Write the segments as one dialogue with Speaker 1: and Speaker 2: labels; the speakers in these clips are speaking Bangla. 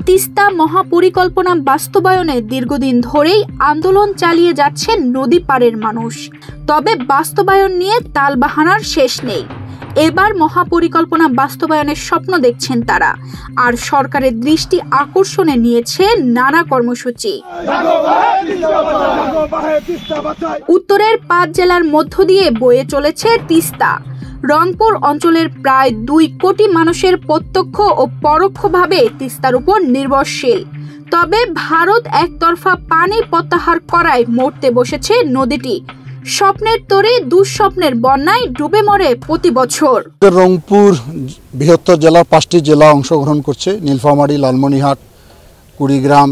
Speaker 1: তিস্তা মহাপরিকল্পনা বাস্তবায়নে দীর্ঘদিন ধরেই আন্দোলন চালিয়ে যাচ্ছেন নদী পাড়ের মানুষ। তবে বাস্তবায়ন নিয়ে তালবাহানার শেষ নেই। এবার মহাপরিকল্পনা বাস্তবায়নের স্বপ্ন দেখছেন তারা, আর সরকারের দৃষ্টি আকর্ষণে নিয়েছে নানা কর্মসূচি। উত্তরের 5 জেলার মধ্য দিয়ে বয়ে চলেছে তিস্তা। রংপুর অঞ্চলের প্রায় 2 কোটি মানুষের প্রত্যক্ষ ও পরোক্ষভাবে তিস্তার উপর নির্ভরশীল। তবে ভারত একতরফা পানি প্রত্যাহার করায় মরতে বসেছে নদীটি। স্বপ্নের তোরে দুঃস্বপ্নের বন্যায় ডুবে মরে প্রতি বছর।
Speaker 2: রংপুর বৃহত্তর জেলার 5টি জেলা অংশগ্রহণ করছে: নীলফামারী, লালমনিরহাট, কুড়িগ্রাম,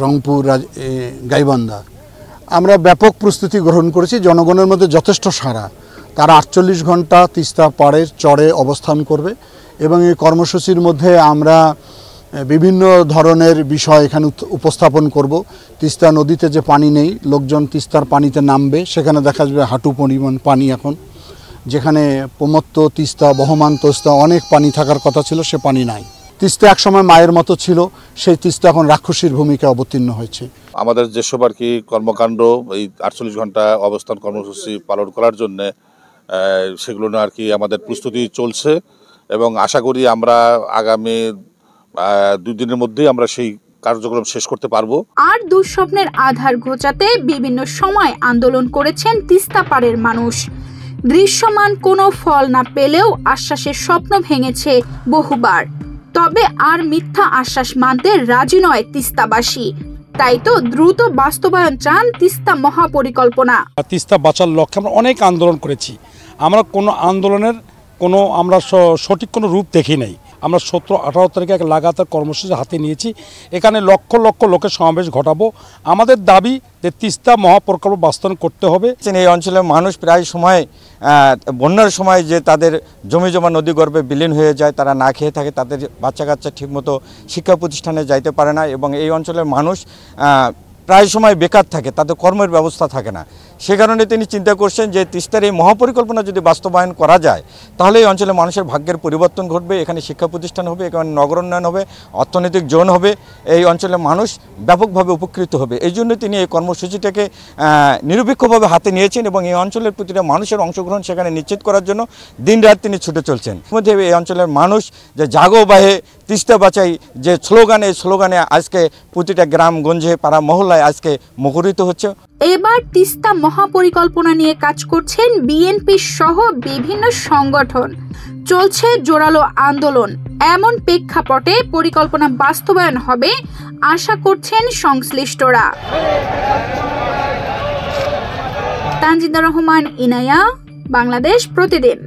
Speaker 2: রংপুর, গাইবান্ধা। আমরা ব্যাপক প্রস্তুতি গ্রহণ করেছি। জনগণের মধ্যে যথেষ্ট সাড়া। তারা 48 ঘন্টা তিস্তা পাড়ের চরে অবস্থান করবে এবং এই কর্মসূচির মধ্যে আমরা বিভিন্ন ধরনের বিষয় এখানে উপস্থাপন করব। তিস্তা নদীতে যে পানি নেই, লোকজন তিস্তার পানিতে নামবে, সেখানে দেখা যাবে হাঁটু পরিমাণ পানি এখন। যেখানে প্রমত্ত তিস্তা, বহমান তিস্তা অনেক পানি থাকার কথা ছিল, সে পানি নাই। তিস্তা একসময় মায়ের মতো ছিল, সেই তিস্তা এখন রাক্ষসীর ভূমিকা অবতীর্ণ হয়েছে।
Speaker 3: আমাদের যেসব আর কি কর্মকাণ্ড এই 48 ঘন্টা অবস্থান কর্মসূচি পালন করার জন্য, সেগুলো নিয়ে আর কি আমাদের প্রস্তুতি চলছে এবং আশা করি আমরা আগামী 2 দিনের মধ্যেই আমরা সেই কার্যক্রম শেষ করতে পারবো। আর
Speaker 1: দুঃস্বপ্নের আধার ঘোচাতে বিভিন্ন সময় আন্দোলন করেছেন তিস্তা পাড়ের মানুষ। দৃশ্যমান কোনো ফল না পেলেও আশ্বাসের স্বপ্ন ভেঙেছে বহুবার। তবে আর মিথ্যা আশ্বাস মানতে রাজি নয় তিস্তাবাসী। তাই তো দ্রুত বাস্তবায়ন চান তিস্তা মহাপরিকল্পনা।
Speaker 4: তিস্তা বাঁচার লক্ষ্যে আমরা অনেক আন্দোলন করেছি। আমরা কোনো আন্দোলনের সঠিক কোনো রূপ দেখি নাই। আমরা 17-18 তারিখে এক লাগাতার কর্মসূচি হাতে নিয়েছি। এখানে লক্ষ লক্ষ লোকের সমাবেশ ঘটাবো। আমাদের দাবি যে তিস্তা মহাপ্রকল্প বাস্তবায়ন করতে হবে।
Speaker 5: এই অঞ্চলের মানুষ প্রায় সময় বন্যার সময় যে তাদের জমি জমা নদীগর্ভে বিলীন হয়ে যায়, তারা না খেয়ে থাকে, তাদের বাচ্চা কাচ্চা ঠিকমতো শিক্ষা প্রতিষ্ঠানে যাইতে পারে না এবং এই অঞ্চলের মানুষ প্রায় সময় বেকার থাকে, তাদের কর্মের ব্যবস্থা থাকে না। সে কারণে তিনি চিন্তা করছেন যে তিস্তার এই মহাপরিকল্পনা যদি বাস্তবায়ন করা যায় তাহলে এই অঞ্চলে মানুষের ভাগ্যের পরিবর্তন ঘটবে। এখানে শিক্ষা প্রতিষ্ঠান হবে, এখানে নগর উন্নয়ন হবে, অর্থনৈতিক জোন হবে, এই অঞ্চলের মানুষ ব্যাপকভাবে উপকৃত হবে। এই জন্য তিনি এই কর্মসূচিটাকে নিরপেক্ষভাবে হাতে নিয়েছেন এবং এই অঞ্চলের প্রতিটা মানুষের অংশগ্রহণ সেখানে নিশ্চিত করার জন্য দিনরাত তিনি ছুটে চলছেন। মধ্যে এই অঞ্চলের মানুষ যে জাগো বাহে তিস্তা বাঁচাই যে স্লোগান, এই স্লোগানে আজকে প্রতিটা গ্রাম গঞ্জে পাড়া মহল্লায় আজকে মুখরিত হচ্ছে।
Speaker 1: এবার তিস্তা মহাপরিকল্পনা নিয়ে কাজ করছেন বিএনপি সহ বিভিন্ন সংগঠন। চলছে জোরালো আন্দোলন। এমন প্রেক্ষাপটে পরিকল্পনা বাস্তবায়ন হবে আশা করছেন সংশ্লিষ্টরা। তানজিদা রহমান, ইনায়া, বাংলাদেশ প্রতিদিন।